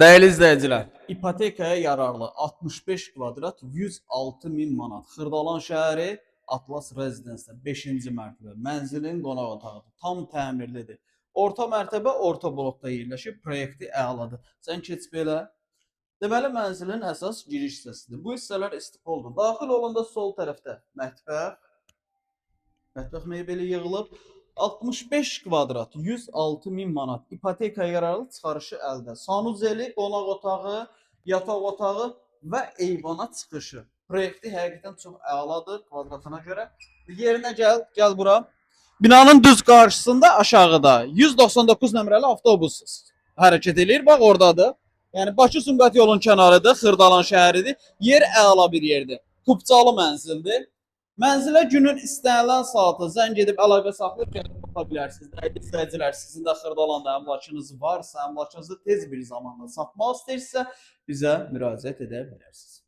Değerli izləyicilər, ipotekaya yararlı 65 kvadrat 106 min manat. Xırdalan şəhəri Atlas Rezidensiya 5-ci mərtəbə. Mənzilin qonaq otağıdır. Tam təmirlidir. Orta mərtəbə orta blokda yerləşir. Proyekti əladır. Sən keç belə. Deməli mənzilin əsas giriş hissəsidir. Bu hissələr istipoldur. Daxil olanda sol tərəfdə mətbəx, mətbəx mebeli yığılıb. 65 kvadrat 106 min manat ipotekaya yararlı çıxarışı əldə. Sanuzeli, qonaq otağı, yataq otağı və eyvana çıxışı. Proyekti həqiqətən çox əladır kvadratına görə. Yerinə gəl bura. Binanın düz qarşısında aşağıda 199 nömrəli avtobus hərəkət edir. Bax oradadır. Yəni Bakı-Sumqayıt yolun kənarıdır, Xırdalan şəhəridir. Yer əla bir yerdir. Kubcalı mənzildir. Mənzilə günün istənilən saatı zəng edib əlaqə saxlayıb gəlib baxa bilərsiniz. Dəyərli izləyicilər, sizin də Xırdalanda əmlakınız varsa, əmlakınızı tez bir zamanda satmaq istəyirsə, bizə müraciət edə bilərsiniz.